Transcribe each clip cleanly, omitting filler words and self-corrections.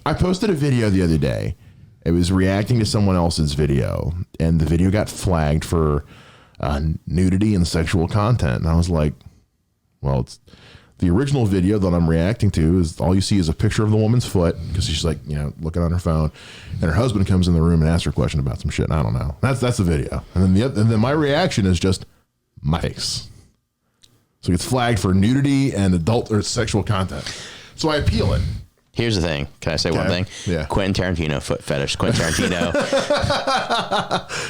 I posted a video the other day. It was reacting to someone else's video, and the video got flagged for nudity and sexual content. And I was like, well, it's the original video that I'm reacting to is all you see is a picture of the woman's foot because she's like, looking on her phone, and her husband comes in the room and asks her a question about some shit. And I don't know. That's the video. And then my reaction is just my face. So it's flagged for nudity and adult or sexual content. So I appeal it. Here's the thing. Can I say one thing? Yeah. Quentin Tarantino foot fetish. Quentin Tarantino.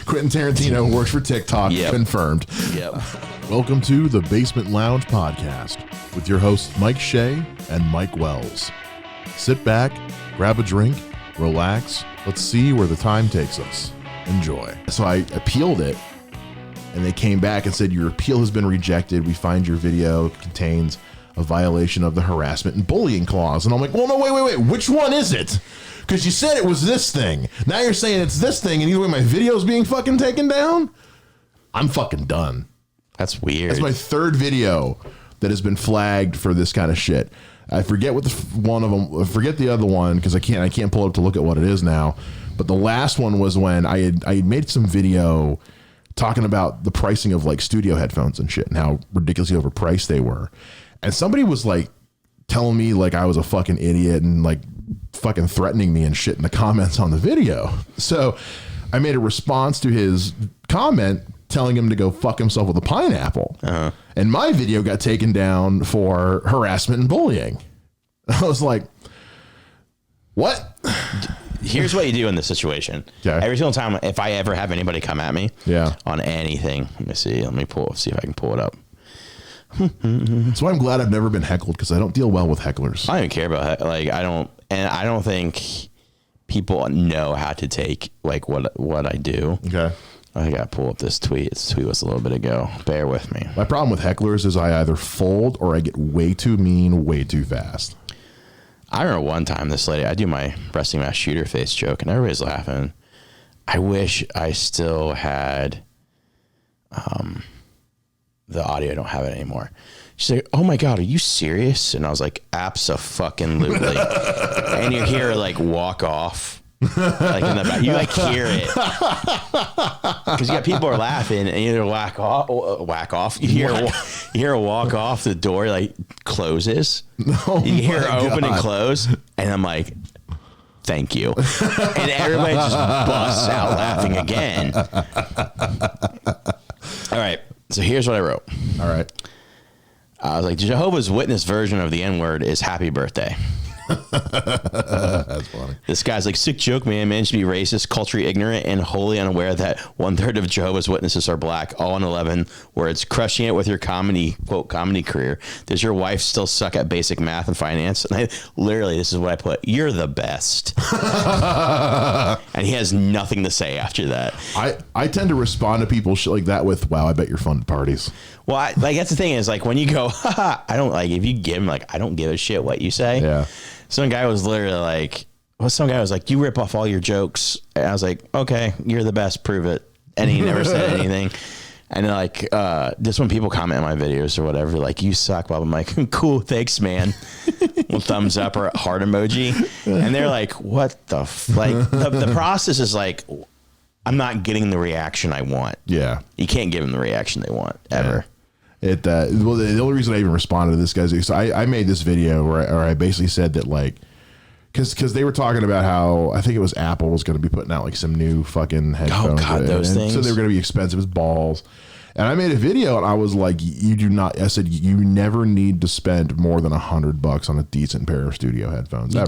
Quentin Tarantino works for TikTok. Yep. Confirmed. Yep. Welcome to the Basement Lounge Podcast with your hosts Mike Shea and Mike Wells. Sit back, grab a drink, relax. Let's see where the time takes us. Enjoy. So I appealed it, and they came back and said, your appeal has been rejected. We find your video contains a violation of the harassment and bullying clause. And I'm like, well, no, wait. Which one is it? Because you said it was this thing. Now you're saying it's this thing, and either way my video's being fucking taken down? I'm fucking done. That's weird. That's my third video that has been flagged for this kind of shit. I forget what one of them. I forget the other one because I can't pull it up to look at what it is now. But the last one was when I had made some video talking about the pricing of like studio headphones and shit and how ridiculously overpriced they were. And somebody was like telling me like I was a fucking idiot and like fucking threatening me and shit in the comments on the video. So I made a response to his comment telling him to go fuck himself with a pineapple. Uh-huh. And my video got taken down for harassment and bullying. I was like, what? Here's what you do in this situation. Okay. Every single time, if I ever have anybody come at me on anything, let me see. Let me see if I can pull it up. So I'm glad I've never been heckled because I don't deal well with hecklers. I don't care about I don't think people know how to take like what I do. Okay. I gotta pull up this tweet. This tweet was a little bit ago. Bear with me. My problem with hecklers is I either fold or I get way too mean, way too fast. I remember one time this lady, I do my wrestling match shooter face joke and everybody's laughing. I wish I still had the audio. I don't have it anymore. She's like, oh my God, are you serious? And I was like, abso-fucking-lutely. And you hear her like walk off. Like in the back. You like hear it. Because you got people are laughing and you either whack off. You hear her walk off, the door like closes. Oh you hear her open and close. And I'm like, thank you. And everybody just busts out laughing again. All right. So here's what I wrote. All right. I was like, the Jehovah's Witness version of the N-word is happy birthday. That's funny. This guy's like, sick joke, man. Man should be racist, culturally ignorant, and wholly unaware that 1/3 of Jehovah's Witnesses are black. All in 11 words. Crushing it with your comedy career. Does your wife still suck at basic math and finance? And this is what I put. You're the best. And he has nothing to say after that. I tend to respond to people shit like that with, wow, I bet you're fun at parties. Well, that's the thing is like when you go, I don't like, if you give him like, I don't give a shit what you say. Yeah. Some guy was literally like, you rip off all your jokes. And I was like, okay, you're the best, prove it. And he never said anything. And like, just when people comment on my videos or whatever, like, you suck, Bob. I'm like, cool, thanks, man. Well, thumbs up or heart emoji. And they're like, what the the process is like, I'm not getting the reaction I want. Yeah. You can't give them the reaction they want ever. Yeah. Well, the only reason I even responded to this guy is I made this video where I basically said that like, because they were talking about how I think it was Apple was going to be putting out like some new fucking headphones. Oh God, those things. So they were going to be expensive as balls. And I made a video and I was like, I said, you never need to spend more than $100 on a decent pair of studio headphones. You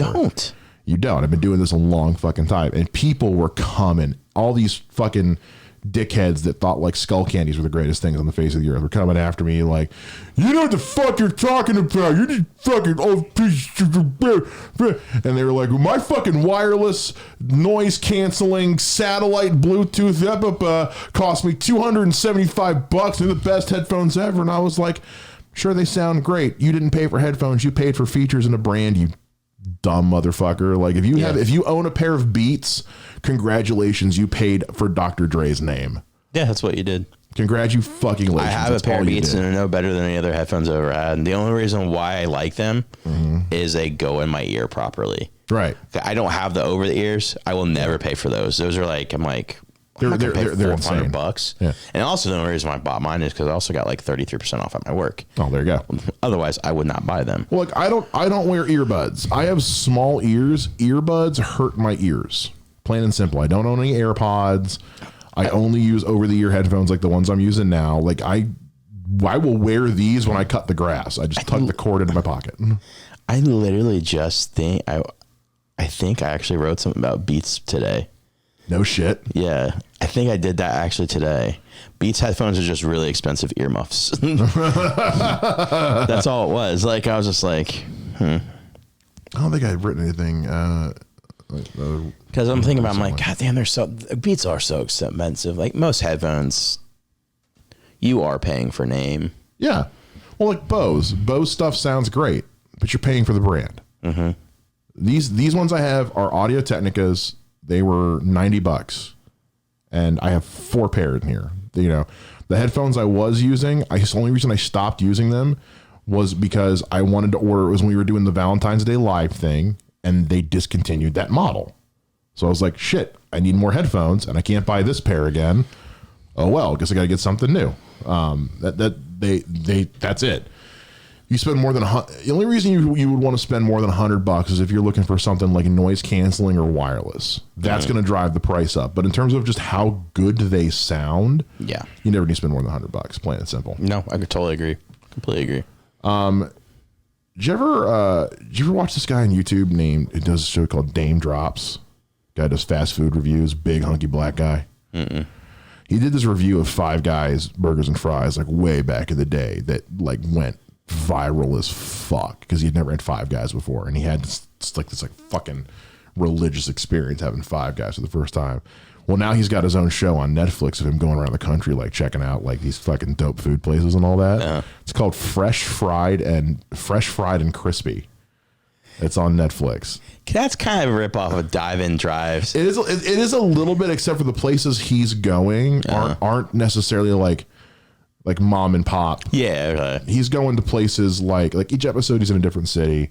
don't. I've been doing this a long fucking time. And people were coming. All these fucking dickheads that thought like skull candies were the greatest things on the face of the earth were coming after me like, you know what the fuck you're talking about, you're just fucking old piece of... And they were like, my fucking wireless noise canceling satellite Bluetooth cost me $275. They're the best headphones ever. And I was like, sure, they sound great. You didn't pay for headphones, you paid for features and a brand, you dumb motherfucker. Like if you own a pair of Beats, congratulations, you paid for Dr. Dre's name. Yeah, that's what you did. Congratulations. I have a pair of Beats and they're no better than any other headphones I've ever had. And the only reason why I like them is they go in my ear properly. Right. I don't have the over the ears. I will never pay for those. Those are like, I'm like, They're $400. Yeah. And also the only reason why I bought mine is because I also got like 33% off at my work. Oh, there you go. Otherwise, I would not buy them. Well, look, I don't wear earbuds. I have small ears. Earbuds hurt my ears. Plain and simple. I don't own any AirPods. I only use over-the-ear headphones like the ones I'm using now. Like I will wear these when I cut the grass. I just tuck the cord into my pocket. I literally just think I think I actually wrote something about Beats today. No shit. Yeah, I think I did that actually today. Beats headphones are just really expensive earmuffs. That's all it was. Like I was just like, I don't think I've written anything. Because I'm thinking about, I'm like, God damn, Beats are so expensive. Like most headphones, you are paying for name. Yeah. Well, like Bose stuff sounds great, but you're paying for the brand. Mm-hmm. These ones I have are Audio Technicas. They were $90, and I have 4 pairs in here. You know, the headphones I was using, the only reason I stopped using them was because I wanted to order. It was when we were doing the Valentine's Day live thing, and they discontinued that model. So I was like, shit, I need more headphones, and I can't buy this pair again. Oh well, guess I got to get something new. That's it. You spend more than the only reason you would want to spend more than $100 is if you're looking for something like noise canceling or wireless. That's going to drive the price up. But in terms of just how good they sound, yeah, you never need to spend more than $100. Plain and simple. No, I could totally agree. Completely agree. Did you ever watch this guy on YouTube it does a show called Dame Drops? Guy does fast food reviews. Big hunky black guy. Mm-mm. He did this review of Five Guys burgers and fries like way back in the day that like went viral as fuck because he had never had Five Guys before, and he had this fucking religious experience having Five Guys for the first time. Well, now he's got his own show on Netflix of him going around the country like checking out like these fucking dope food places and all that. Yeah. It's called Fresh Fried and Crispy. It's on Netflix. That's kind of a ripoff of Dive and Drives. It is a little bit, except for the places he's going aren't necessarily like mom and pop. Yeah. He's going to places like each episode he's in a different city.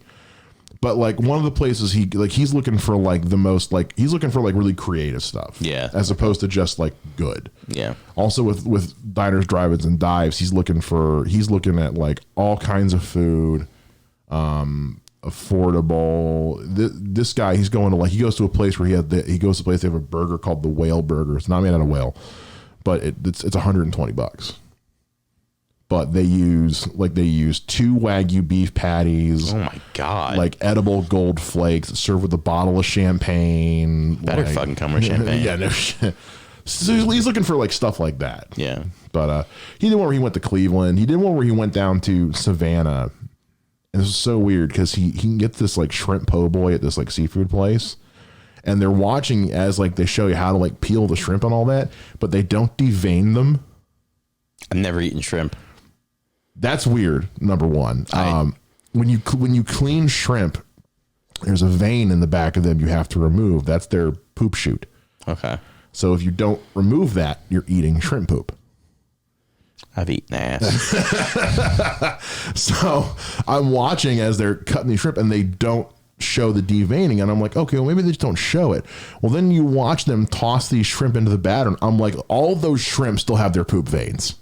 But like one of the places he's looking for like the most he's looking for like really creative stuff. Yeah. As opposed to just like good. Yeah. Also with diners, drive-ins, and dives, he's looking at like all kinds of food, affordable. This guy, he goes to a place where they have a burger called the Whale Burger. It's not made out of whale, but it's $120. But they use 2 Wagyu beef patties. Oh my God. Like edible gold flakes served with a bottle of champagne. Better fucking come with champagne. Yeah, no shit. So he's looking for like stuff like that. Yeah. But he did one where he went to Cleveland. He did one where he went down to Savannah. And this is so weird because he can get this like shrimp po' boy at this like seafood place. And they're watching as like they show you how to like peel the shrimp and all that, but they don't devein them. I've never eaten shrimp. That's weird. Number one, when you clean shrimp, there's a vein in the back of them you have to remove. That's their poop chute. Okay. So if you don't remove that, you're eating shrimp poop. I've eaten ass. So I'm watching as they're cutting these shrimp and they don't show the deveining, and I'm like, okay, well maybe they just don't show it. Well, then you watch them toss these shrimp into the batter, and I'm like, all those shrimp still have their poop veins.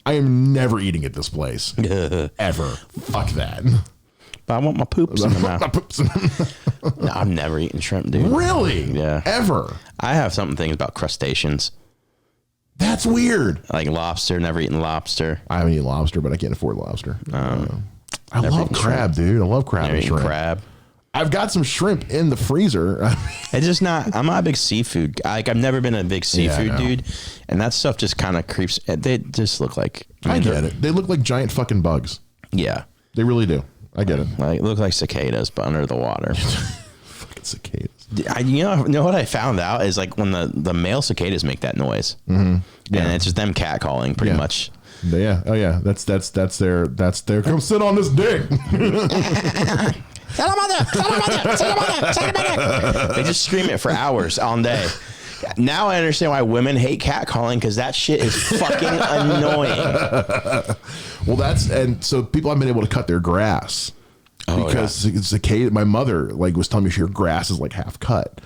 I am never eating at this place. Ever. Fuck that. But I want my poops in my mouth. No, I'm never eating shrimp, dude. Really? Yeah. Ever? I have some things about crustaceans. That's weird. Like lobster, never eaten lobster. I haven't eaten lobster, but I can't afford lobster. I love crab, dude. I love crab and shrimp. Crab. I've got some shrimp in the freezer. It's just not, I'm not a big seafood guy. Like I've never been a big seafood dude. And that stuff just kind of creeps. They just look like. I get it. They look like giant fucking bugs. Yeah. They really do. I get it. Like look like cicadas, but under the water. Fucking cicadas. You know what I found out is like when the male cicadas make that noise. Mm-hmm. Yeah. And it's just them catcalling pretty much. Yeah. Oh yeah. That's their come sit on this dick. They just scream it for hours all day. Now I understand why women hate catcalling, because that shit is fucking annoying. Well, and so people haven't been able to cut their grass. because cicada. My mother like was telling me her grass is like half cut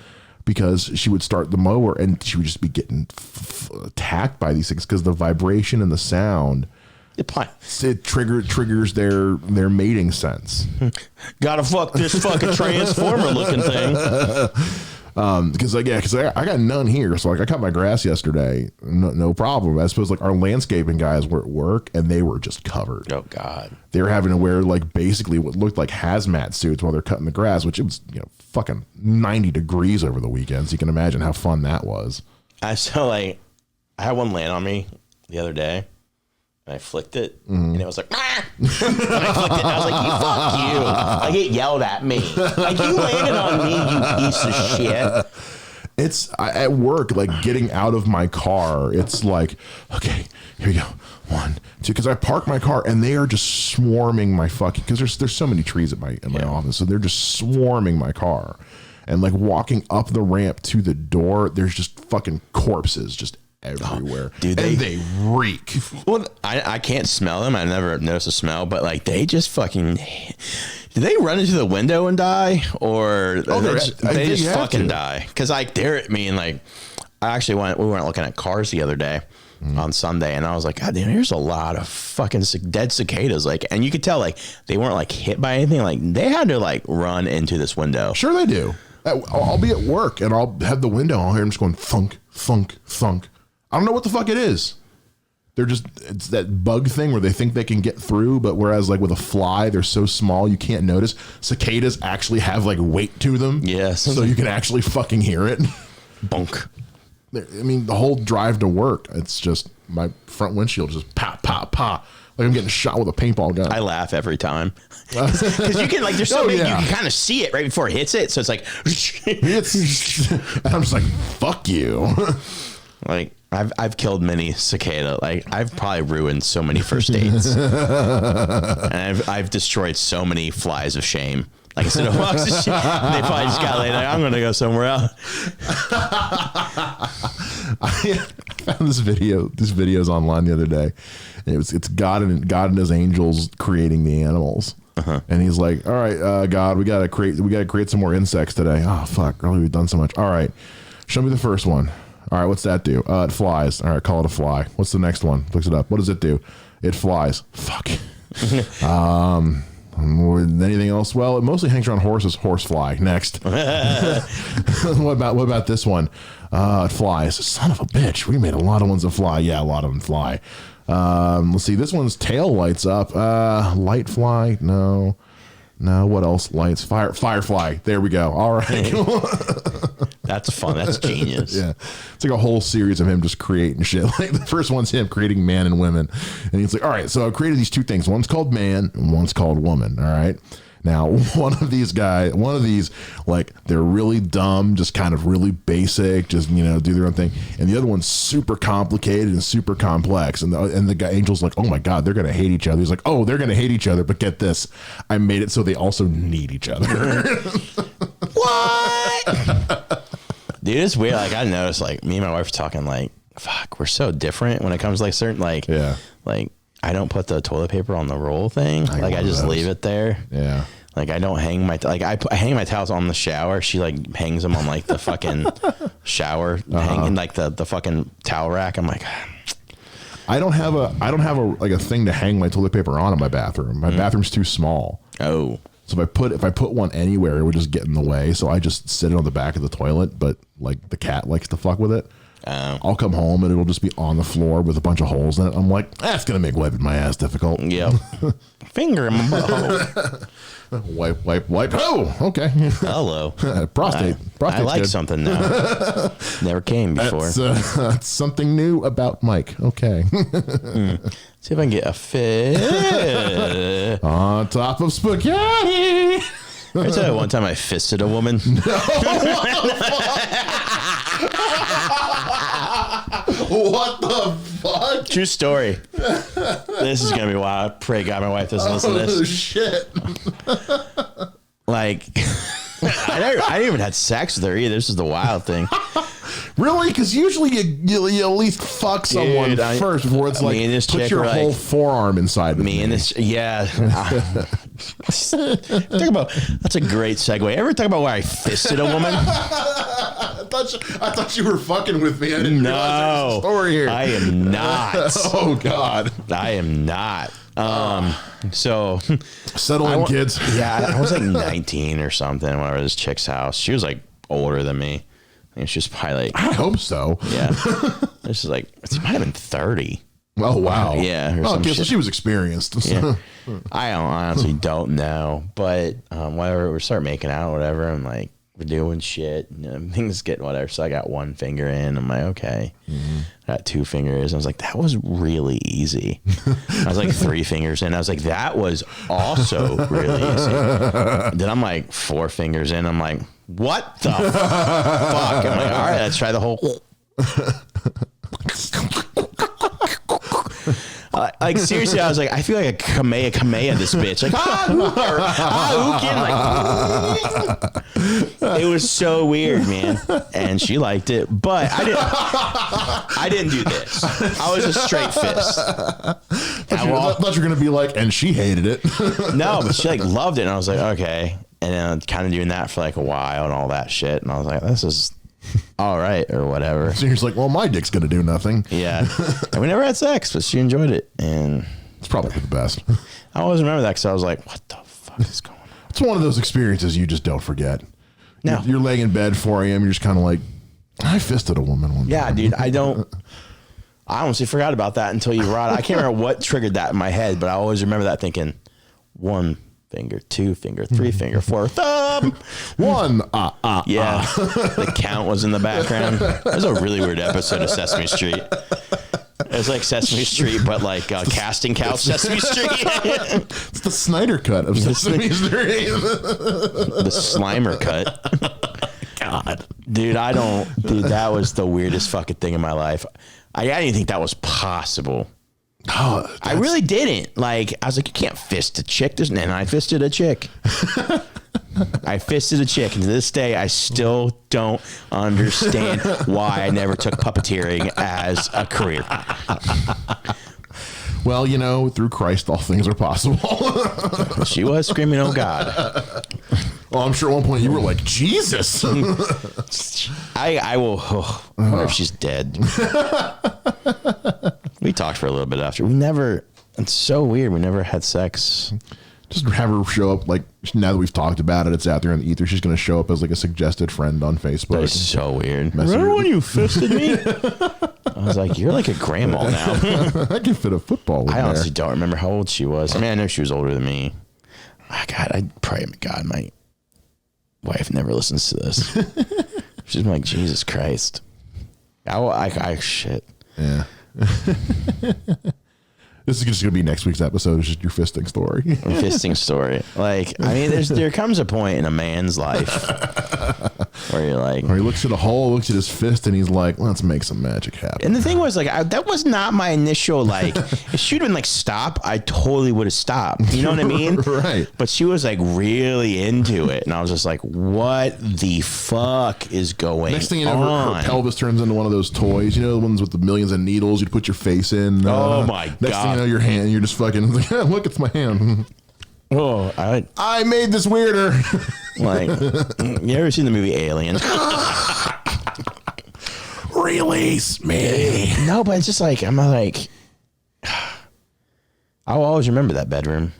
because she would start the mower and she would just be getting attacked by these things because the vibration and the sound. It triggers their mating sense. Gotta fuck this fucking transformer looking thing. Because I got none here, so like I cut my grass yesterday, no problem. I suppose like our landscaping guys were at work and they were just covered. Oh God, they were having to wear like basically what looked like hazmat suits while they're cutting the grass, which it was fucking 90 degrees over the weekend. So you can imagine how fun that was. I had one land on me the other day. And I flicked it, and it was like, ah! And I flicked it, and I was like, you fuck you. Like, it yelled at me. Like, you landed on me, you piece of shit. It's at work, like getting out of my car. It's like, okay, here we go. 1, 2, because I parked my car and they are just swarming my fucking, because there's so many trees at my office, so they're just swarming my car. And like walking up the ramp to the door, there's just fucking corpses just everywhere. Dude, they reek. Well, I can't smell them. I never noticed a smell, but like they just fucking. Did they run into the window and die, or they just fucking die? Because like they're. I mean, like I actually we went looking at cars the other day on Sunday, and I was like, God damn, there's a lot of fucking dead cicadas. Like, and you could tell like they weren't like hit by anything. Like they had to like run into this window. Sure, they do. I'll be at work and I'll have the window on here. I'm just going thunk, thunk, thunk. I don't know what the fuck it is. It's that bug thing where they think they can get through, but whereas like with a fly, they're so small you can't notice. Cicadas actually have like weight to them. Yes. So you can actually fucking hear it. Bunk. I mean, the whole drive to work, it's just my front windshield just pop, pop, pop. Like I'm getting shot with a paintball gun. I laugh every time. Because you can like, there's so many, you can kind of see it right before it hits it. So it's like, and I'm just like, fuck you. Like I've killed many cicada. Like I've probably ruined so many first dates, and I've destroyed so many flies of shame. Like instead of walks of shame, they probably just got laid. Like, I'm gonna go somewhere else. I found this video. This video's online the other day. And it's God and his angels creating the animals. And he's like, all right, God, we gotta create some more insects today. Oh fuck, really, we've done so much. All right, show me the first one. All right, what's that do? It flies. All right, call it a fly. What's the next one? Looks it up. What does it do? It flies. Fuck. Anything else? Well, it mostly hangs around horses. Horsefly. Next. What about this one? It flies. Son of a bitch. We made a lot of ones that fly. Yeah, a lot of them fly. Let's see. This one's tail lights up. Light fly. No. What else? Lights. Firefly. There we go. All right. That's fun. That's genius. Yeah. It's like a whole series of him just creating shit. Like the first one's him creating man and women. And he's like, all right, so I created these two things. One's called man and one's called woman. All right. Now, one of these, like, they're really dumb, just kind of really basic, just, do their own thing. And the other one's super complicated and super complex. And the guy, Angel's like, oh my God, they're going to hate each other. He's like, oh, they're going to hate each other. But get this, I made it so they also need each other. What? Dude, it's weird. Like, I noticed, like, me and my wife are talking, like, fuck, we're so different when it comes to, like, certain, like, like, I don't put the toilet paper on the roll thing. I just leave it there. Yeah. Like I don't hang my I hang my towels on the shower. She like hangs them on like the fucking shower, hanging like the fucking towel rack. I'm like, I don't have a thing to hang my toilet paper on in my bathroom. My bathroom's too small. Oh. So if I put one anywhere, it would just get in the way. So I just sit it on the back of the toilet. But like the cat likes to fuck with it. I'll come home and it'll just be on the floor with a bunch of holes in it. I'm like, that's gonna make wiping my ass difficult. Yep. Finger in my butthole. Wipe. Oh, okay. Hello. Prostate. I like good. Something now. Never came before. That's something new about Mike. Okay. See if I can get a fit on top of spaghetti. I tell you one time I fisted a woman. No, what the fuck? True story. This is gonna be wild. I pray God my wife doesn't listen to this. Oh shit. Like I didn't even had sex with her either. This is the wild thing. Really? Because usually you at least fuck someone first before it's like put your whole forearm inside of me. And this, yeah. Talk about, that's a great segue. Ever talk about where I fisted a woman? I thought you were fucking with me. I didn't realize there was a story here. I am not. Oh God, I am not. So settle in, kids. Yeah, I was like 19 or something when I was at this chick's house. She was like older than me. I think she was probably like, I hope so. Yeah, this is like, it might have been 30. Oh wow. Yeah. Or okay, so she was experienced. Yeah. I honestly don't know, but whenever we start making out, whatever, I'm like, we're doing shit, things getting whatever. So I got one finger in. I'm like, okay. I got 2 fingers. I was like, that was really easy. I was like 3 fingers in. I was like, that was also really easy. Then I'm like 4 fingers in. I'm like, what the fuck? I'm like, all right, let's try the whole. Like seriously, I was like, I feel like a Kamehameha this bitch. Like, it was so weird, man. And she liked it, but I didn't do this. I was a straight fist. I thought you were gonna be like, and she hated it. No, but she like loved it, and I was like, okay. And then kind of doing that for like a while and all that shit, and I was like, this is all right or whatever. So you're just like, well, my dick's gonna do nothing. Yeah, and we never had sex, but she enjoyed it, and it's probably the best. I always remember that because I was like, what the fuck is going on? It's one of those experiences you just don't forget. No, you're laying in bed 4 a.m. You're just kind of like, I fisted a woman one time. Yeah, dude, I honestly forgot about that until you brought it. I can't remember what triggered that in my head, but I always remember that thinking, 1 finger, 2 finger, 3 finger, 4 thumb. 1 Yeah, the count was in the background. It was a really weird episode of Sesame Street. It was like Sesame Street, but like casting couch Sesame Street. It's the Snyder cut of Sesame Street. The Slimer cut. God, dude, that was the weirdest fucking thing in my life. I didn't think that was possible. Oh, I really didn't. Like, I was like, you can't fist a chick. And I fisted a chick. I fisted a chick. And to this day, I still don't understand why I never took puppeteering as a career. Well, through Christ, all things are possible. She was screaming, oh God. Well, I'm sure at one point you were like, Jesus. I will. I wonder if she's dead. We talked for a little bit after. It's so weird. We never had sex. Just have her show up, like, now that we've talked about it, it's out there in the ether. She's going to show up as like a suggested friend on Facebook. That is so weird. Remember when you fisted me? I was like, you're like a grandma now. I can fit a football in I honestly don't remember how old she was. I mean, I know she was older than me. God, I pray to God my wife never listens to this. She's like, Jesus Christ. Shit. Yeah. This is just going to be next week's episode. It's just your fisting story. Fisting story. Like, I mean, there comes a point in a man's life where you're like, or he looks at a hole, looks at his fist, and he's like, let's make some magic happen. And the thing was, like, that was not my initial, like, if she'd been like, stop, I totally would have stopped. You know what I mean? Right. But she was like really into it. And I was just like, what the fuck is going on? Next thing you know, her pelvis turns into one of those toys. You know, the ones with the millions of needles you'd put your face in. Oh my God. Next thing you know, your hand, you're just fucking like, look, it's my hand. Oh, I made this weirder. Like, you ever seen the movie Aliens? Release me. No, but it's just like, I'm like, I'll always remember that bedroom.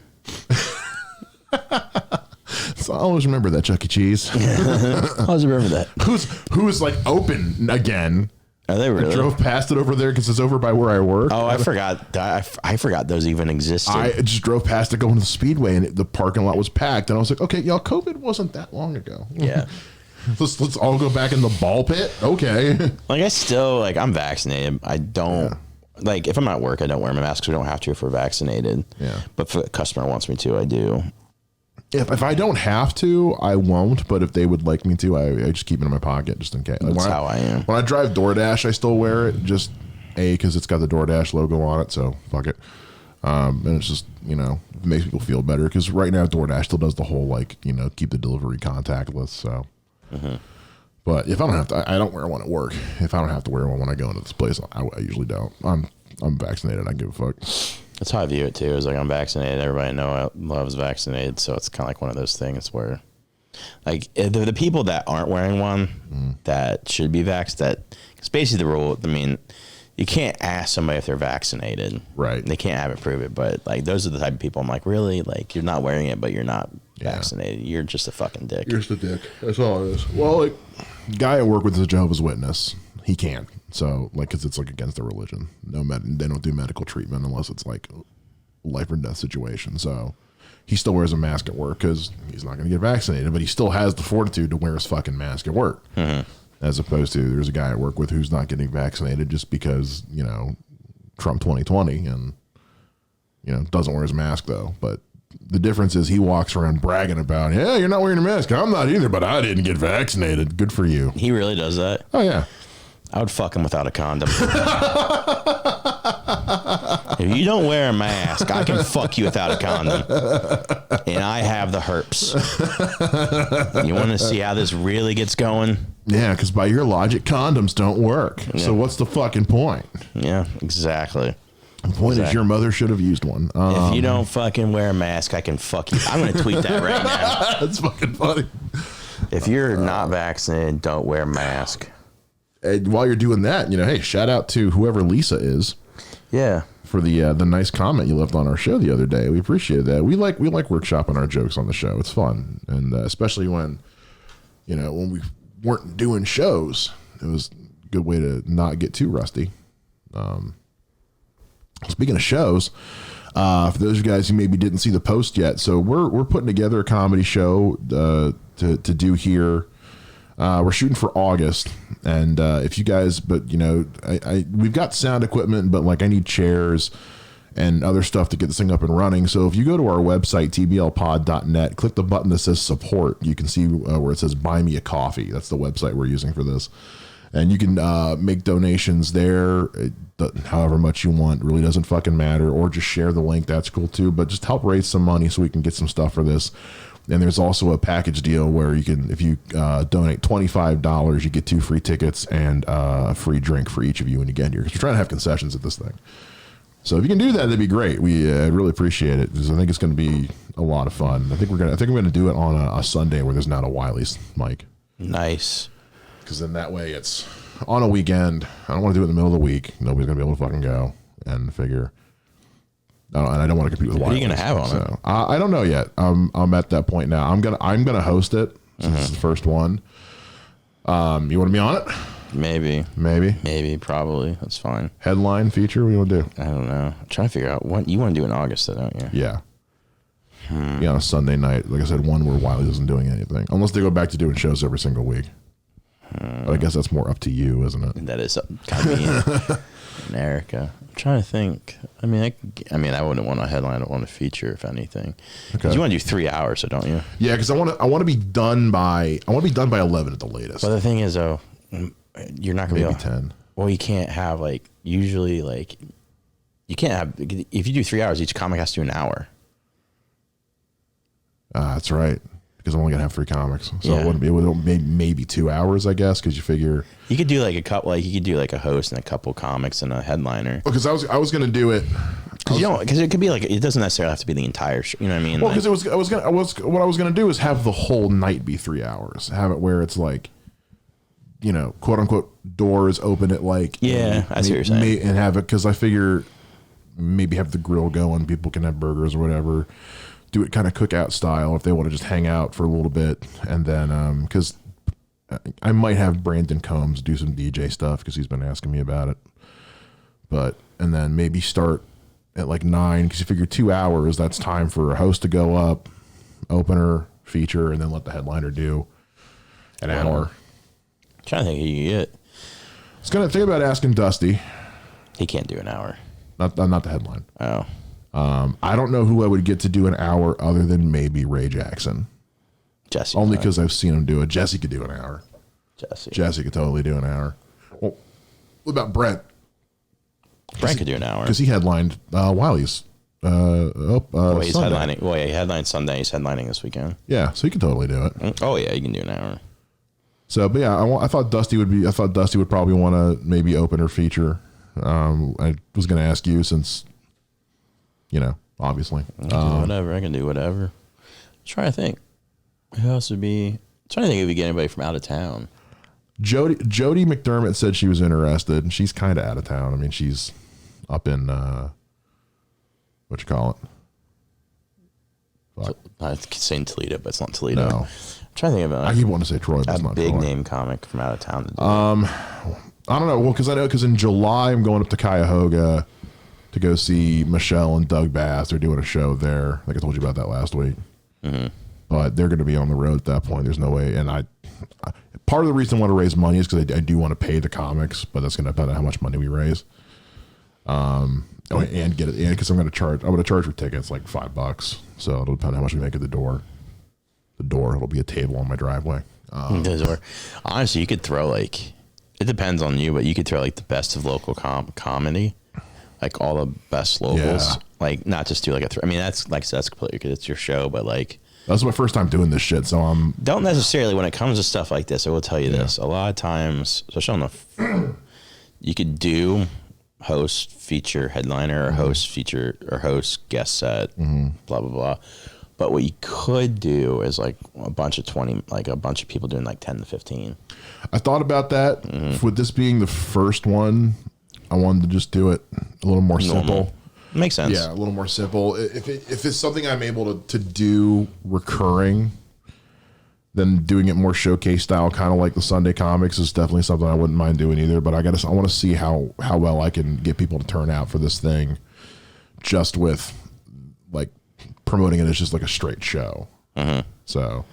So I always remember that Chuck E. Cheese. I always remember that. Who's like open again. Are they really? I drove past it over there because it's over by where I work. Oh, I forgot. I forgot those even existed. I just drove past it going to the Speedway, and the parking lot was packed. And I was like, okay, y'all, COVID wasn't that long ago. Yeah. Let's all go back in the ball pit. Okay. Like, I still, like, I'm vaccinated. I don't, like, if I'm at work, I don't wear my mask because we don't have to if we're vaccinated. Yeah. But if the customer wants me to, I do. If I don't have to, I won't. But if they would like me to, I just keep it in my pocket just in case. That's how I am. When I drive DoorDash, I still wear it. Just because it's got the DoorDash logo on it. So fuck it. And it's just, it makes people feel better. Because right now, DoorDash still does the whole, like, keep the delivery contactless. So. Mm-hmm. But if I don't have to, I don't wear one at work. If I don't have to wear one when I go into this place, I usually don't. I'm vaccinated. I give a fuck. That's how I view it too. Is like I'm vaccinated. Everybody I know loves vaccinated, so it's kind of like one of those things where, like, the people that aren't wearing one that should be vaxxed. That it's basically the rule. I mean, you can't ask somebody if they're vaccinated. Right. They can't have it prove it. But like those are the type of people I'm like, really? Like you're not wearing it, but you're not vaccinated. You're just a fucking dick. You're just a dick. That's all it is. Well, like, guy I work with is a Jehovah's Witness. He can't. So, like, because it's like against their religion. They don't do medical treatment unless it's like life or death situation. So he still wears a mask at work because he's not going to get vaccinated, but he still has the fortitude to wear his fucking mask at work. As opposed to there's a guy I work with who's not getting vaccinated just because, you know, Trump 2020 and, you know, doesn't wear his mask though. But the difference is he walks around bragging about, yeah, you're not wearing a mask. I'm not either, but I didn't get vaccinated. Good for you. He really does that? Oh, yeah. I would fuck him without a condom. If you don't wear a mask, I can fuck you without a condom. And I have the herpes. You want to see how this really gets going? Yeah, because by your logic, condoms don't work. Yeah. So what's the fucking point? Yeah, exactly. The point is your mother should have used one. If you don't fucking wear a mask, I can fuck you. I'm going to tweet that right now. That's fucking funny. If you're not vaccinated, don't wear a mask. And while you're doing that, you know, hey, shout out to whoever Lisa is. Yeah. For the nice comment you left on our show the other day. We appreciate that. We like workshopping our jokes on the show. It's fun. And especially when, you know, when we weren't doing shows, it was a good way to not get too rusty. Speaking of shows, for those of you guys who maybe didn't see the post yet, so we're putting together a comedy show to do here. We're shooting for August, and if you guys, but you know, we've got sound equipment, but like I need chairs and other stuff to get this thing up and running. So if you go to our website, tblpod.net, click the button that says support, you can see where it says buy me a coffee. That's the website we're using for this. And you can make donations there, however much you want. It really doesn't fucking matter. Or just share the link. That's cool too. But just help raise some money so we can get some stuff for this. And there's also a package deal where you can, if you donate $25, you get 2 free tickets and a free drink for each of you when you get here. Because we're trying to have concessions at this thing. So if you can do that, that'd be great. We really appreciate it because I think it's going to be a lot of fun. I think we're gonna do it on a Sunday where there's not a Wiley's, Mike. Nice. Because then that way it's on a weekend. I don't want to do it in the middle of the week. Nobody's going to be able to fucking go and figure. And I don't want to compete with Wiley's. What are you going to have on it? I don't know yet. I'm at that point now. I'm gonna host it since it's the first one. You want to be on it? Maybe. Probably. That's fine. Headline feature? What do you want to do? I don't know. I'm trying to figure out what you want to do in August, though, don't you? Yeah. Be on a Sunday night. Like I said, one where Wiley isn't doing anything. Unless they go back to doing shows every single week. But I guess that's more up to you, isn't it? That is kind of in Erica. I'm trying to think. I mean, I wouldn't want a headline. I want a feature, if anything. Okay. You want to do 3 hours, so don't you? Yeah, because I want to be done by 11 at the latest. Well, the thing is, though, you're not going to be able 10. Well, you can't have usually you can't have, if you do 3 hours, each comic has to do an hour. That's right. Because I'm only gonna have 3 comics, so it wouldn't be. It would maybe 2 hours, I guess. Because you figure you could do a couple. You could do a host and a couple comics and a headliner. Because I was gonna do it. Because it could be it doesn't necessarily have to be the entire show. You know what I mean? Well, because what I was gonna do is have the whole night be 3 hours. Have it where it's you know, quote unquote, doors open at I see what you're saying, and have it because I figure maybe have the grill going. People can have burgers or whatever. Do it kind of cookout style if they want to just hang out for a little bit. And then, because I might have Brandon Combs do some DJ stuff because he's been asking me about it. And then maybe start at 9 because you figure 2 hours, that's time for a host to go up, opener, feature, and then let the headliner do an hour. I'm trying to think who you get. I was going to think about asking Dusty. He can't do an hour. Not the headline. Oh. I don't know who I would get to do an hour other than maybe Ray Jackson. Jesse. Only because I've seen him do it. Jesse could do an hour. Jesse could totally do an hour. Well, what about Brent? Brent could do an hour. Because he headlined Wiley's. He's headlining. Well, yeah, he headlined Sunday. He's headlining this weekend. Yeah, so he could totally do it. Oh, yeah, you can do an hour. So, but yeah, I thought Dusty would probably want to maybe open or feature. I was going to ask you since obviously. Whatever. I can do whatever. I'm trying to think. Who else would be? I'm trying to think if we get anybody from out of town. Jody McDermott said she was interested, and she's kind of out of town. I mean, she's up in what you call it? I keep saying Toledo, but it's not Toledo. No. I'm trying to think about. I keep wanting to say Troy, but it's a not big Troy. name comic from out of town. To do I don't know. Well, because in July I'm going up to Cuyahoga to go see Michelle and Doug Bass. They're doing a show there. I think I told you about that last week. Mm-hmm. But they're going to be on the road at that point. There's no way. And I part of the reason I want to raise money is because I do want to pay the comics, but that's going to depend on how much money we raise. And get it in because I'm going to charge for tickets like $5. So it'll depend on how much we make at the door. It'll be a table on my driveway. Honestly, you could throw it depends on you, but you could throw the best of local comedy, like all the best locals, not just do I mean, that's completely because it's your show, but that's my first time doing this shit. So don't necessarily, when it comes to stuff like this, I will tell you this, a lot of times, especially on you could do host feature headliner or host feature or host guest set, blah, blah, blah. But what you could do is a bunch of people doing 10 to 15. I thought about that. With this being the first one, I wanted to just do it a little more simple. Makes sense. Yeah, a little more simple. If it's something I'm able to do recurring, then doing it more showcase style, kind of like the Sunday comics, is definitely something I wouldn't mind doing either. But I want to see how well I can get people to turn out for this thing, just with promoting it as just a straight show. So,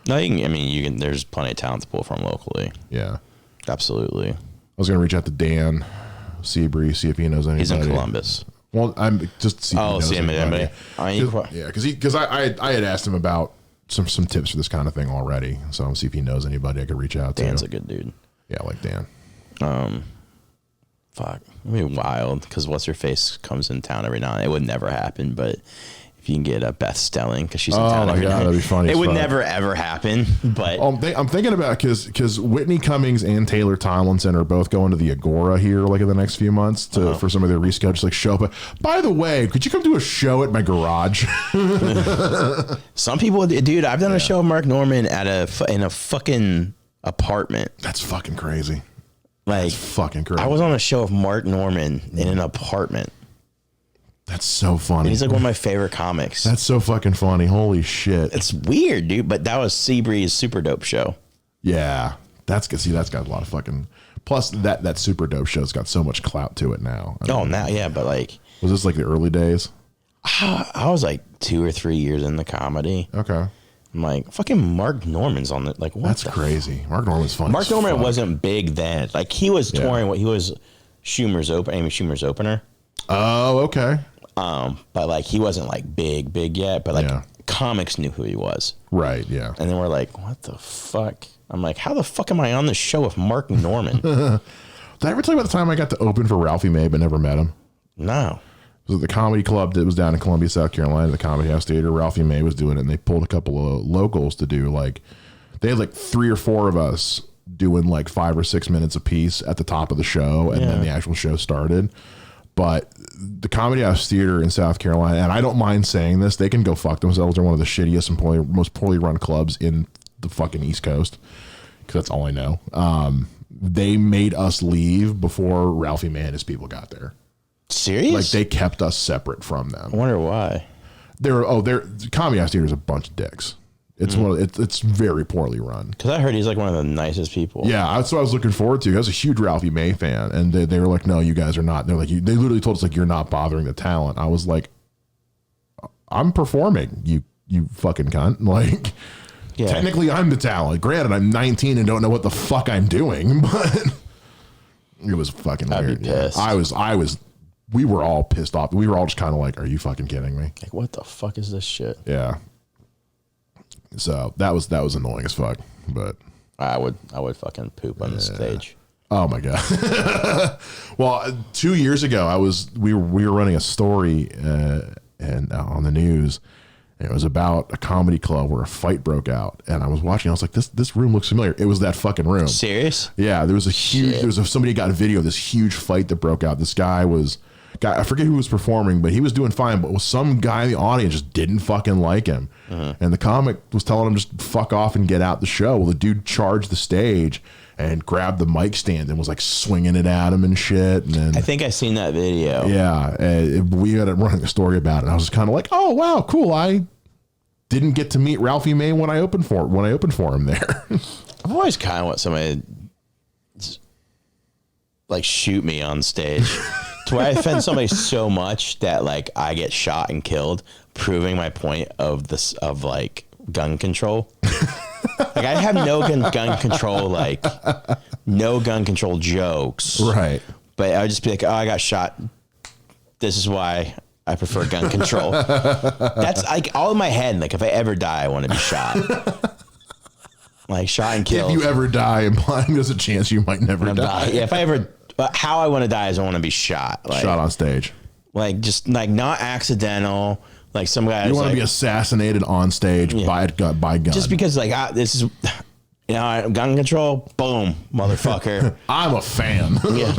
no, you can. There's plenty of talent to pull from locally. Yeah, absolutely. I was gonna reach out to Dan Seabree, see if he knows anybody. He's in Columbus. Well, I'm just see. Oh, see anybody. Yeah, because I had asked him about some tips for this kind of thing already. So I'll see if he knows anybody I could reach out to. Dan's a good dude. Yeah, I like Dan. Fuck, it'd be wild because what's her face comes in town every now and then. It would never happen, but if you can get Beth Stelling because she's in town every night, that'd be funny. It would never ever happen. But I'm thinking about because Whitney Cummings and Taylor Tomlinson are both going to the Agora here in the next few months for some of their rescheduled show. But by the way, could you come do a show at my garage? Some people, dude, I've done a show with Mark Norman in a fucking apartment. That's fucking crazy. That's fucking crazy. I was on a show with Mark Norman in an apartment. That's so funny. He's one of my favorite comics. That's so fucking funny. Holy shit. It's weird, dude, but that was Seabree's super dope show. Yeah. That's good. See, that's got a lot of fucking... Plus, that super dope show's got so much clout to it now. Now, yeah, but Was this the early days? I was 2 or 3 years in the comedy. Okay. I'm fucking Mark Norman's on it. What? That's crazy. Mark Norman's funny. Mark Norman wasn't big then. He was touring. He was Schumer's opener. Oh, okay. But he wasn't big yet. But comics knew who he was. Right. Yeah. And then we're what the fuck? I'm how the fuck am I on this show with Mark Norman? Did I ever tell you about the time I got to open for Ralphie May but never met him? No. It was at the comedy club that was down in Columbia, South Carolina, the Comedy House Theater. Ralphie May was doing it, and they pulled a couple of locals to do they had 3 or 4 of us doing 5 or 6 minutes a piece at the top of the show, and then the actual show started. But the Comedy House Theater in South Carolina, and I don't mind saying this, they can go fuck themselves. They're one of the shittiest and most poorly run clubs in the fucking East Coast, because that's all I know. They made us leave before Ralphie May and his people got there. Serious? They kept us separate from them. I wonder why. Comedy House Theater is a bunch of dicks. It's it's very poorly run. Because I heard he's one of the nicest people. Yeah, that's what I was looking forward to. I was a huge Ralphie May fan, and they were like, "No, you guys are not." They're they literally told us you're not bothering the talent. I was like, "I'm performing, you fucking cunt." Technically, I'm the talent. Granted, I'm 19 and don't know what the fuck I'm doing, but it was fucking I'd weird. be pissed. I was. We were all pissed off. We were all just kind of "Are you fucking kidding me?" What the fuck is this shit? Yeah. So that was annoying as fuck. But I would fucking poop on the stage. Oh my god. Well, 2 years ago, we were running a story and on the news. And it was about a comedy club where a fight broke out, and I was watching. I was like, "This room looks familiar." It was that fucking room. Serious? Yeah, there was somebody got a video of this huge fight that broke out. This guy was guy, I forget who was performing, but he was doing fine. But some guy in the audience just didn't fucking like him, and the comic was telling him just fuck off and get out the show. Well, the dude charged the stage and grabbed the mic stand and was like swinging it at him and shit. And then I think I seen that video. Yeah, we had a running a story about it. And I was just kind of like, oh wow, cool. I didn't get to meet Ralphie May when I opened for him there. I've always kind of want somebody to, like, shoot me on stage to where I offend somebody so much that like I get shot and killed, proving my point of this of like gun control. Like I have no gun control, like no gun control jokes, Right? But I would just be like, oh, I got shot. This is why I prefer gun control. That's like all in my head. Like if I ever die, I want to be shot. Like shot and killed. If you ever die, implying there's a chance you might never die. Yeah, if I ever, how I want to die is I want to be shot. Like, Shot on stage. Like just like not accidental. Like some guy. You want like, to be assassinated on stage by gun. Just because like this is, you know, gun control. Boom, motherfucker. I'm a fan. Yeah.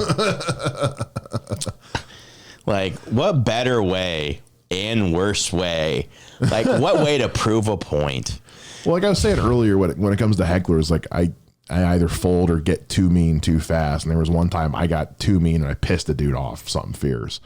Like what better way and worse way? Like what way to prove a point? Well, like I was saying earlier, when it comes to hecklers, like I either fold or get too mean too fast. And there was one time I got too mean and I pissed a dude off, something fierce.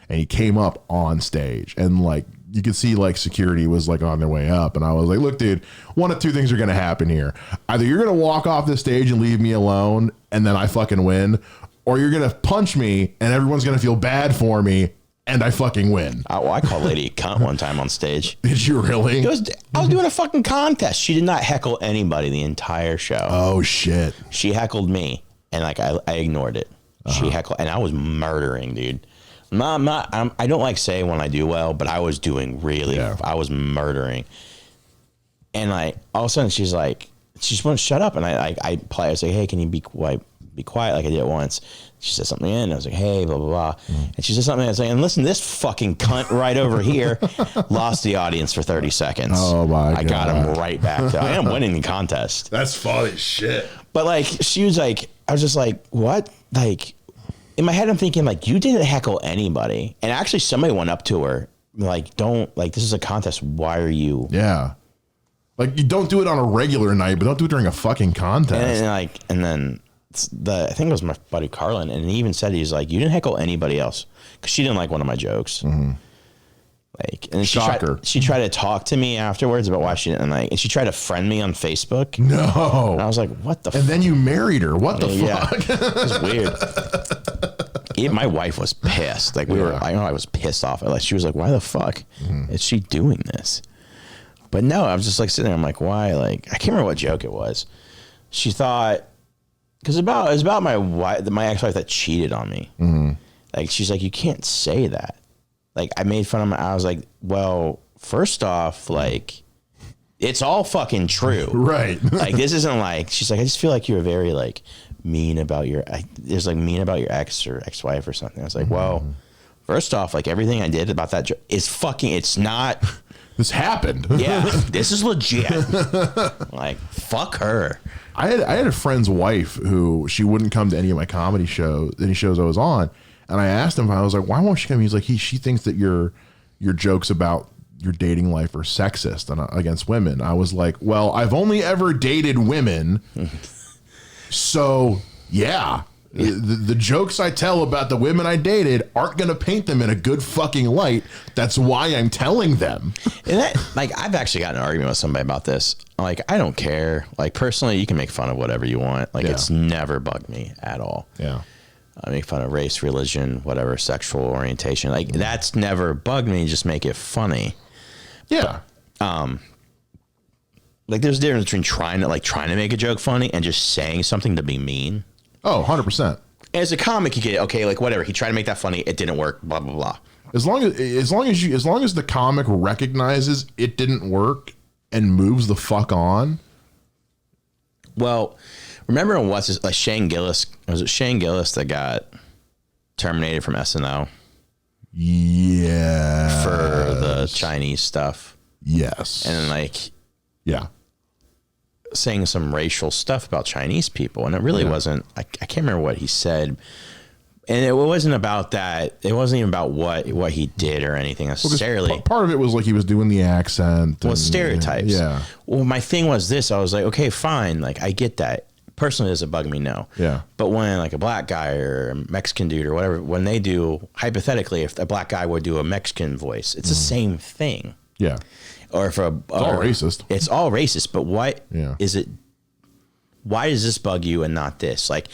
And he came up on stage and like you could see like security was like on their way up. And I was like, look, dude, one of two things are going to happen here. Either you're going to walk off the stage and leave me alone and then I fucking win, or you're going to punch me and everyone's going to feel bad for me and I fucking win. I called Lady a cunt one time on stage. Did you really? I was doing a fucking contest. She did not heckle anybody the entire show. Oh shit. She heckled me and like I ignored it. She heckled and I was murdering, dude. I don't like say when I do well, but I was doing I was murdering. And like all of a sudden she's like, she just won't shut up. And I say, hey, can you be quiet like I did once. She said something in, and I was like, hey, blah, blah, blah. And she said something, and I was like, and listen, this fucking cunt right over here lost the audience for 30 seconds. Oh, my God. I got him right back. I am winning the contest. That's funny shit. But, like, she was like, I was just like, what? Like, in my head, I'm thinking, like, you didn't heckle anybody. And actually, somebody went up to her, like, this is a contest. Why are you? Yeah. Like, you don't do it on a regular night, but don't do it during a fucking contest. And then I think it was my buddy Carlin, and he even said, he's like, you didn't heckle anybody else because she didn't like one of my jokes. Like, and she tried to talk to me afterwards about why she didn't like, and she tried to friend me on Facebook. No, and I was like, what the? And then you married her. What the fuck? It was weird. Even my wife was pissed. Like I was pissed off. Like she was like, why the fuck is she doing this? But no, I was just like sitting there. I'm like, why? Like I can't remember what joke it was. She thought. Because it was about my wife, my ex-wife that cheated on me. Like, she's like, you can't say that. Like, I made fun of I was like, well, first off, like, it's all fucking true. Right. Like, this isn't like, she's like, I just feel like you're very, like, mean about your ex or ex-wife or something. I was like, well, first off, like, everything I did about that is fucking, it's not. This happened. Yeah, this is legit. Like, fuck her. I had a friend's wife who she wouldn't come to any of my comedy shows, any shows I was on, and I asked him, I was like, why won't she come? He's like, she thinks that your jokes about your dating life are sexist and against women. I was like, well, I've only ever dated women, so yeah. The jokes I tell about the women I dated aren't going to paint them in a good fucking light. That's why I'm telling them. And that, like, I've actually got an argument with somebody about this. Like, I don't care. Like, personally, you can make fun of whatever you want. Like, it's never bugged me at all. Yeah. I make fun of race, religion, whatever, sexual orientation. Like, that's never bugged me. Just make it funny. Yeah. But, like, there's a difference between trying to make a joke funny and just saying something to be mean. Oh, 100%. As a comic, you get, okay, like, whatever. He tried to make that funny. It didn't work, blah, blah, blah. As long as the comic recognizes it didn't work and moves the fuck on. Well, remember like Shane Gillis? Was it Shane Gillis that got terminated from SNL? Yeah. For the Chinese stuff. Yes. And like, yeah, saying some racial stuff about Chinese people, and it really wasn't. I can't remember what he said. And it wasn't about that. It wasn't even about what he did or anything necessarily. Well, part of it was like he was doing the accent. Well, stereotypes. Yeah. Well, my thing was this. I was like, okay, fine. Like, I get that. Personally, does it bug me? No. Yeah. But when like a black guy or a Mexican dude or whatever, when they do, hypothetically, if a black guy would do a Mexican voice, it's the same thing. Yeah. Or if it's all racist. It's all racist. But is it? Why does this bug you and not this? Like,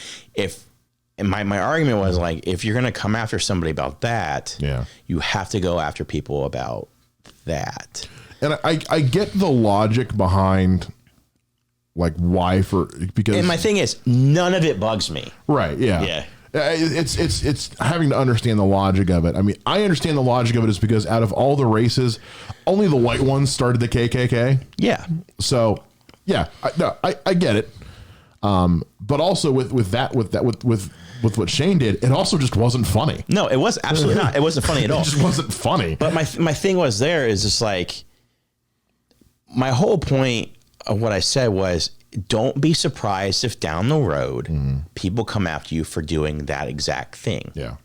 and my argument was like, if you're gonna come after somebody about that, you have to go after people about that. And I get the logic behind. Like why because and my thing is none of it bugs me. Right. Yeah. Yeah. It's having to understand the logic of it. I mean, I understand the logic of it is because out of all the races, only the white ones started the KKK. Yeah. So yeah, I get it. But also with what Shane did, it also just wasn't funny. No, it was absolutely not. It wasn't funny at all. It just wasn't funny. But my thing was there is just like my whole point of what I said was don't be surprised if down the road people come after you for doing that exact thing. Yeah.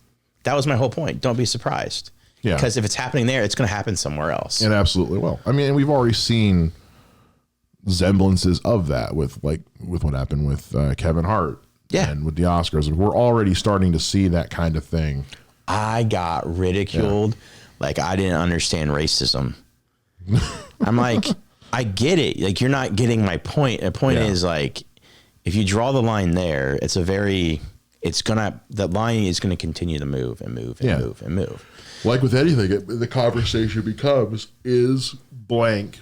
That was my whole point. Don't be surprised. Yeah. Because if it's happening there, it's going to happen somewhere else. It absolutely will. I mean, we've already seen semblances of that with what happened with Kevin Hart. Yeah. And with the Oscars. We're already starting to see that kind of thing. I got ridiculed. Like I didn't understand racism. I'm like, I get it. Like, you're not getting my point. The point is like, if you draw the line there, the line is going to continue to move and move and move and move. Like with anything, the conversation becomes, is blank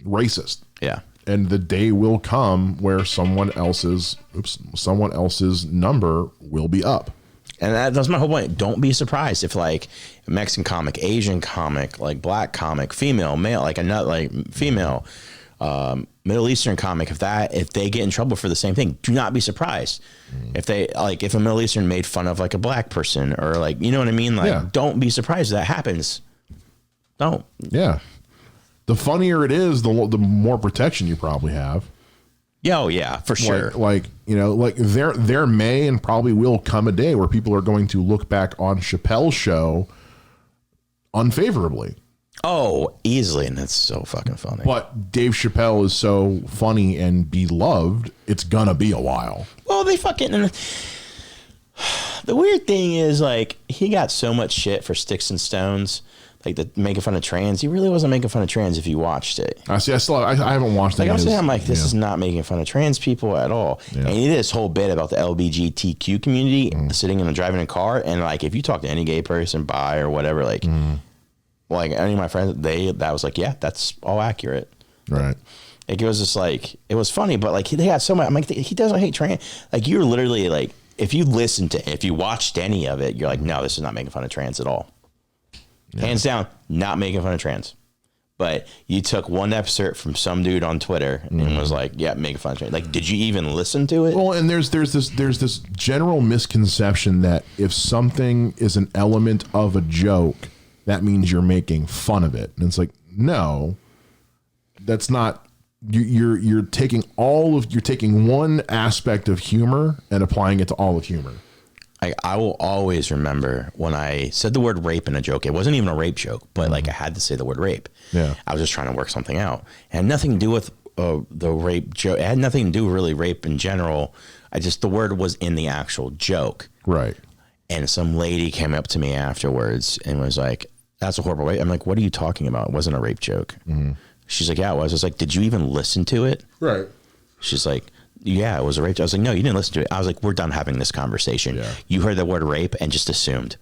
racist? Yeah. And the day will come where someone else's number will be up. And that's my whole point. Don't be surprised if like a Mexican comic, Asian comic, like black comic, female, male, like female, Middle Eastern comic, if they get in trouble for the same thing, do not be surprised. If a Middle Eastern made fun of like a black person or like, you know what I mean? Like, don't be surprised if that happens. Don't. Yeah. The funnier it is, the more protection you probably have. Yeah, oh yeah, for sure. There may and probably will come a day where people are going to look back on Chappelle's show unfavorably. Oh, easily, and that's so fucking funny. But Dave Chappelle is so funny and beloved, it's gonna be a while. Well, they fucking... The weird thing is, like, he got so much shit for Sticks and Stones, like making fun of trans. He really wasn't making fun of trans if you watched it. I haven't watched it. I'm like, this is not making fun of trans people at all. Yeah. And he did this whole bit about the LGBTQ community sitting and driving a car. And like, if you talk to any gay person, bi or whatever, like any of my friends, that was like, yeah, that's all accurate. Right. Like, it was just like, it was funny, but like they got so much. I'm like, he doesn't hate trans. Like, you're literally like, if you watched any of it, you're like, no, this is not making fun of trans at all. Yeah. Hands down, not making fun of trans. But you took one excerpt from some dude on Twitter and was like, yeah, making fun of trans. Like, did you even listen to it? Well, and there's this general misconception that if something is an element of a joke, that means you're making fun of it. And it's like, no, that's not. You're taking one aspect of humor and applying it to all of humor. I will always remember when I said the word rape in a joke. It wasn't even a rape joke, but like I had to say the word rape. Yeah. I was just trying to work something out. It had nothing to do with the rape joke. It had nothing to do really rape in general. The word was in the actual joke. Right. And some lady came up to me afterwards and was like, that's a horrible rape. I'm like, what are you talking about? It wasn't a rape joke. Mm-hmm. She's like, yeah, it was. I was like, did you even listen to it? Right. She's like, yeah, it was a rape. I was like, no, you didn't listen to it. I was like, we're done having this conversation. Yeah. You heard the word rape and just assumed.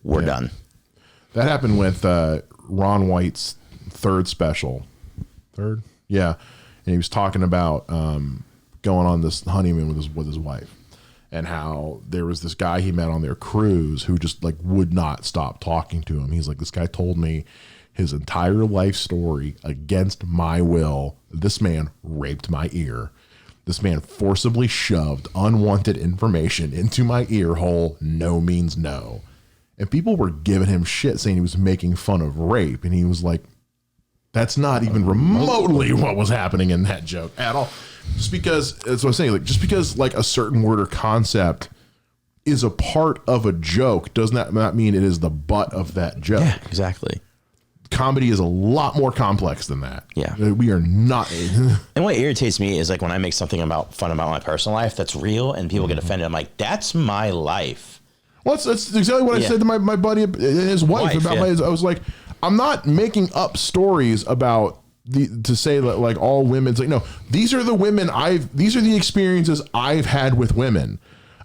We're done. That happened with Ron White's third special. Third? Yeah. And he was talking about going on this honeymoon with his wife and how there was this guy he met on their cruise who just like would not stop talking to him. He's like, this guy told me his entire life story against my will. This man raped my ear. This man forcibly shoved unwanted information into my ear hole. No means no. And people were giving him shit saying he was making fun of rape. And he was like, that's not even remotely what was happening in that joke at all. Just because, that's what I'm saying, like, just because like a certain word or concept is a part of a joke does not mean it is the butt of that joke. Yeah, exactly. Comedy is a lot more complex than that. Yeah. We are not. And what irritates me is like when I make something fun about my personal life that's real and people get offended. I'm like, that's my life. Well, that's exactly what I said to my buddy and his wife about I was like, I'm not making up stories about to say that like all women's like, no, these are the experiences I've had with women.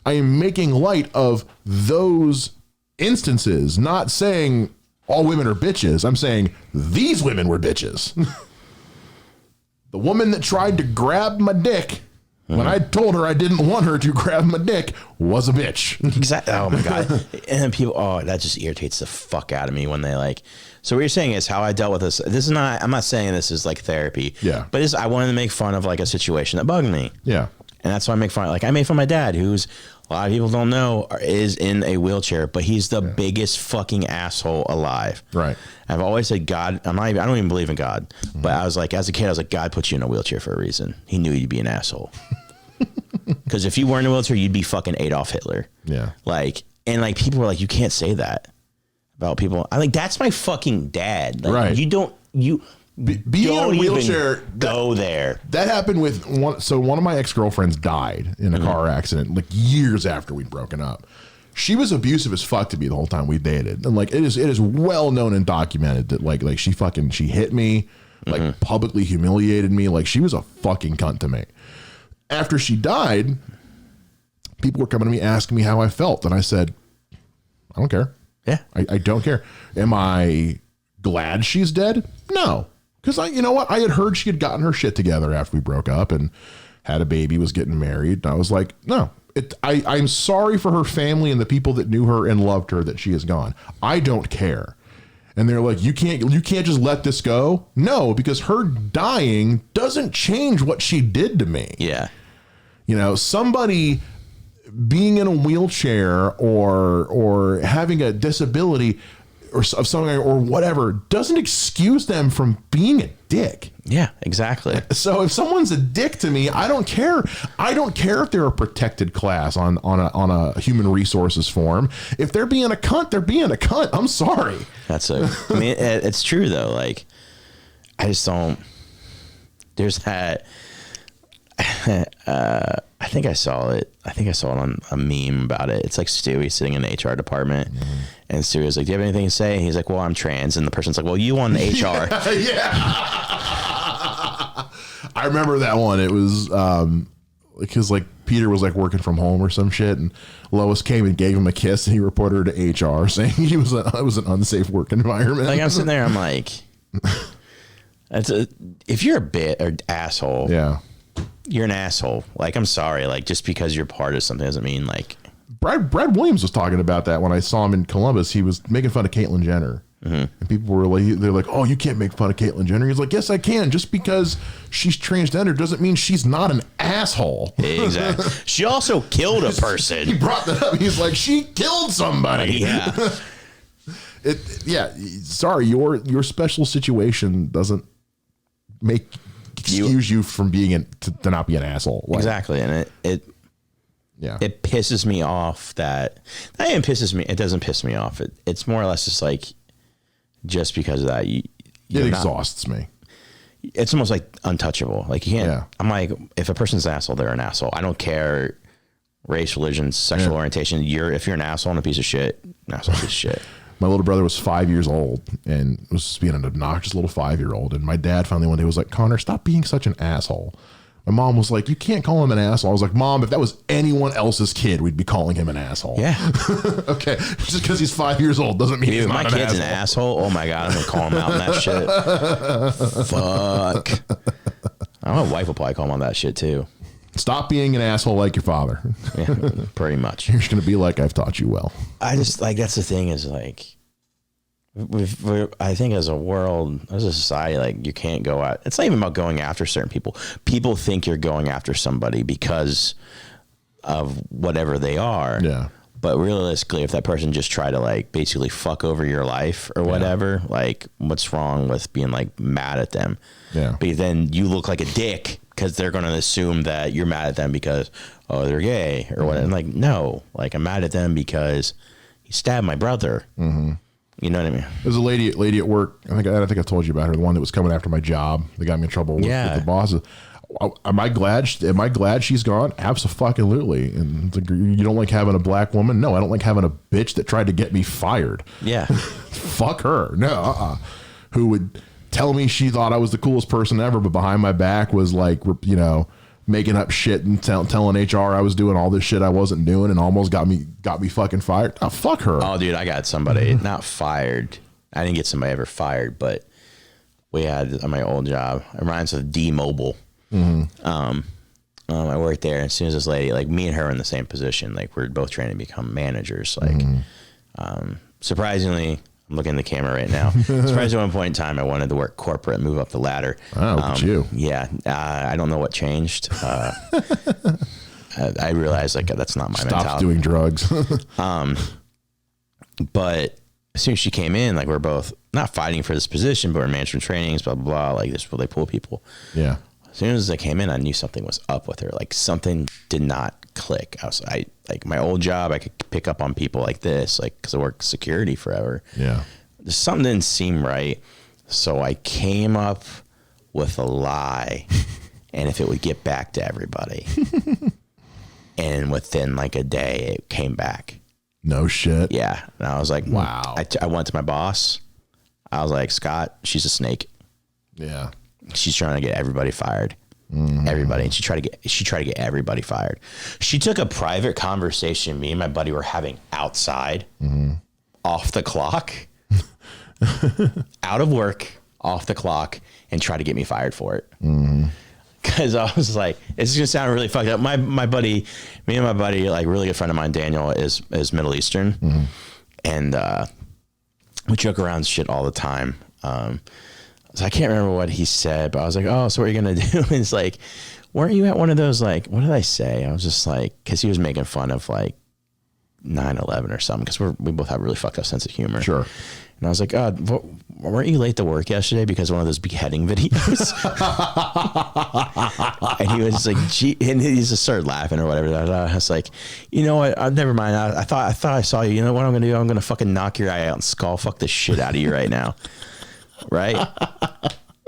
I am making light of those instances, not saying all women are bitches. I'm saying these women were bitches. The woman that tried to grab my dick when I told her I didn't want her to grab my dick was a bitch. Exactly. Oh my God. And then people, that just irritates the fuck out of me when they like, so what you're saying is how I dealt with this. This is not, I'm not saying this is like therapy. Yeah. But I wanted to make fun of like a situation that bugged me. Yeah. And that's why I make fun. Like I made fun of my dad, who's a lot of people don't know is in a wheelchair, but he's the biggest fucking asshole alive. Right. I've always said God. I don't even believe in God, but I was like, as a kid, I was like, God put you in a wheelchair for a reason. He knew you'd be an asshole. Because if you weren't in a wheelchair, you'd be fucking Adolf Hitler. Yeah. Like, and like people were like, you can't say that about people. I'm like, that's my fucking dad. Like, right. You don't. Being in a wheelchair, go there. That happened with one. So one of my ex-girlfriends died in a car accident, like years after we'd broken up. She was abusive as fuck to me the whole time we dated, and like it is well known and documented that like she hit me, like publicly humiliated me, like she was a fucking cunt to me. After she died, people were coming to me asking me how I felt, and I said, I don't care. Yeah, I don't care. Am I glad she's dead? No. Because you know what? I had heard she had gotten her shit together after we broke up and had a baby, was getting married. And I was like, no, I'm sorry for her family and the people that knew her and loved her that she is gone. I don't care. And they're like, you can't just let this go. No, because her dying doesn't change what she did to me. Yeah. You know, somebody being in a wheelchair or having a disability or of something or whatever doesn't excuse them from being a dick. Yeah, exactly. So if someone's a dick to me, I don't care. I don't care if they're a protected class on a human resources form. If they're being a cunt, they're being a cunt. I'm sorry. I mean, it's true though. Like, I just don't. There's that. I think I saw it on a meme about it. It's like Stewie sitting in the HR department, and Stewie was like, "Do you have anything to say?" And he's like, "Well, I'm trans," and the person's like, "Well, you on the HR." Yeah. I remember that one. It was because like Peter was like working from home or some shit, and Lois came and gave him a kiss, and he reported her to HR saying it was an unsafe work environment. Like I'm sitting there, I'm like, if you're a bit or asshole, yeah. You're an asshole. Like, I'm sorry. Like, just because you're part of something doesn't mean like. Brad Williams was talking about that when I saw him in Columbus. He was making fun of Caitlyn Jenner, and people were like, "They're like, oh, you can't make fun of Caitlyn Jenner." He's like, "Yes, I can. Just because she's transgender doesn't mean she's not an asshole." Exactly. She also killed a person. He brought that up. He's like, she killed somebody. Yeah. Sorry, your special situation doesn't excuse you from being to not be an asshole. Like, exactly. And it pisses me off that even pisses me. It doesn't piss me off. It's more or less just like, just because of that, it exhausts me. It's almost like untouchable. Like you can't, I'm like, if a person's an asshole, they're an asshole. I don't care race, religion, sexual orientation. If you're an asshole and a piece of shit, an asshole piece of shit. My little brother was 5 years old and was being an obnoxious little 5-year-old. And my dad finally one day was like, "Connor, stop being such an asshole." My mom was like, "You can't call him an asshole." I was like, "Mom, if that was anyone else's kid, we'd be calling him an asshole." Yeah. Okay. Just because he's 5 years old doesn't mean he's not my kid's an asshole. Oh my God, I'm gonna call him out on that shit. Fuck. My wife will probably call him on that shit too. Stop being an asshole like your father. Yeah, pretty much. You're just going to be like, "I've taught you well." I just like, that's the thing is like, I think as a world, as a society, like you can't go out. It's not even about going after certain people. People think you're going after somebody because of whatever they are. Yeah. But realistically, if that person just tried to like basically fuck over your life or whatever, like what's wrong with being like mad at them? Yeah. But then you look like a dick because they're going to assume that you're mad at them because, oh, they're gay or what. And like, no, like I'm mad at them because he stabbed my brother. Mm-hmm. You know what I mean? There's a lady at work. I think I told you about her. The one that was coming after my job. That got me in trouble with the bosses. Am I glad she's gone? Absolutely. And like, you don't like having a black woman? No, I don't like having a bitch that tried to get me fired. Yeah. Fuck her. No. Who would tell me she thought I was the coolest person ever, but behind my back was like, you know, making up shit and telling HR I was doing all this shit I wasn't doing and almost got me fucking fired. Oh, fuck her. Oh, dude, I got somebody not fired. I didn't get somebody ever fired, but we had on my old job. It reminds me of D-Mobile. Mm-hmm. I worked there, and as soon as this lady, like me and her were in the same position, like we're both trying to become managers. Like, surprisingly, I'm looking at the camera right now. Surprisingly, at one point in time, I wanted to work corporate and move up the ladder. Oh, look at you. Yeah. I don't know what changed. I realized like that's not my mentality. Stopped doing drugs. But as soon as she came in, like we're both not fighting for this position, but we're management trainings, blah, blah, blah. Like this is where they pull people. Yeah. As soon as I came in, I knew something was up with her. Like something did not click. I like my old job, I could pick up on people like this, like because I worked security forever. Yeah. Something didn't seem right. So I came up with a lie and if it would get back to everybody. And within like a day, it came back. No shit. Yeah. And I was like, wow. I went to my boss. I was like, Scott, she's a snake. Yeah. She's trying to get everybody fired. Everybody. And she tried to get everybody fired. She took a private conversation me and my buddy were having outside, off the clock, out of work, off the clock, and tried to get me fired for it. Because I was like, it's gonna sound really fucked up. Me and my buddy, like really good friend of mine, Daniel, is Middle Eastern. And we joke around shit all the time. So I can't remember what he said, but I was like, oh, so what are you going to do? And it's like, weren't you at one of those, like, what did I say? I was just like, because he was making fun of like 9/11 or something, because we both have a really fucked up sense of humor. Sure. And I was like, weren't you late to work yesterday because of one of those beheading videos? And he was like, gee, and he just started laughing or whatever. I was like, you know what? Never mind. I thought I saw you. You know what I'm going to do? I'm going to fucking knock your eye out and skull fuck the shit out of you right now. Right?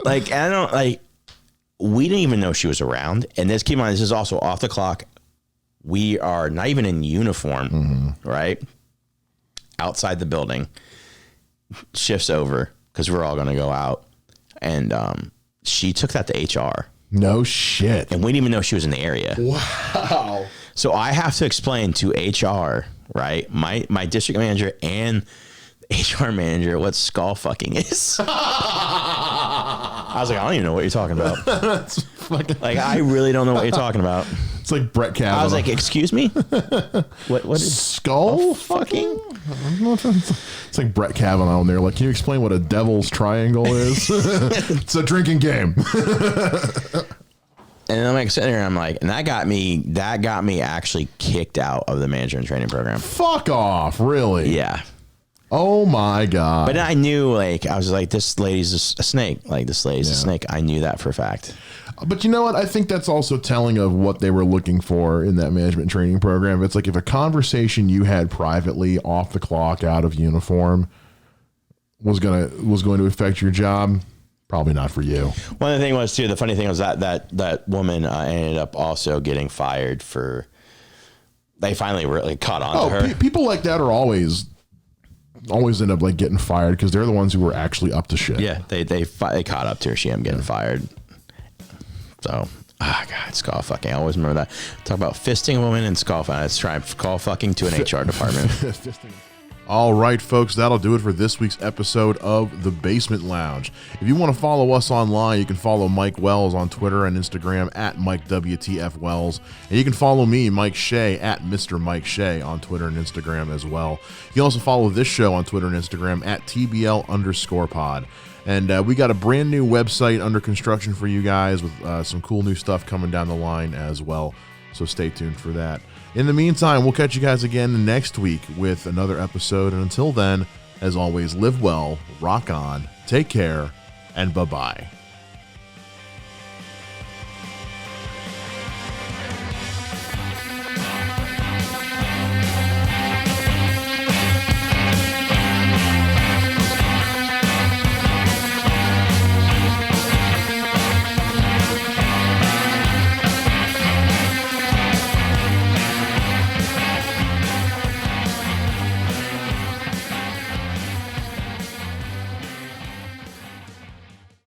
Like, I don't like, we didn't even know she was around. And keep in mind, this is also off the clock. We are not even in uniform, right? Outside the building. Shifts over because we're all going to go out. And she took that to HR. No shit. And we didn't even know she was in the area. Wow. So I have to explain to HR, right? My district manager and HR manager what skull fucking is. I was like, I don't even know what you're talking about. That's fucking like, I really don't know what you're talking about. It's like Brett Kavanaugh. I was like, excuse me? What is skull fucking? It's like Brett Kavanaugh in there. Like, can you explain what a devil's triangle is? It's a drinking game. And I'm like sitting there and I'm like, and that got me actually kicked out of the management training program. Fuck off, really? Yeah. Oh my God. But I knew, like, I was like, this lady's a snake. Like, this lady's a snake. I knew that for a fact. But you know what? I think that's also telling of what they were looking for in that management training program. It's like if a conversation you had privately off the clock, out of uniform was going to affect your job, probably not for you. One of the things was too, the funny thing was that woman ended up also getting fired for, they finally really caught on to her. People like that are always end up like getting fired because they're the ones who were actually up to shit. Yeah, they caught up to her. She ended up getting fired. So, God, skull fucking. I always remember that. Talk about fisting a woman and skull fucking. Let's try call fucking to an HR department. All right, folks, that'll do it for this week's episode of The Basement Lounge. If you want to follow us online, you can follow Mike Wells on Twitter and Instagram at MikeWTFWells. And you can follow me, Mike Shea, at Mr. Mike Shea on Twitter and Instagram as well. You can also follow this show on Twitter and Instagram at TBL_pod. And we got a brand new website under construction for you guys with some cool new stuff coming down the line as well. So stay tuned for that. In the meantime, we'll catch you guys again next week with another episode. And until then, as always, live well, rock on, take care, and bye-bye.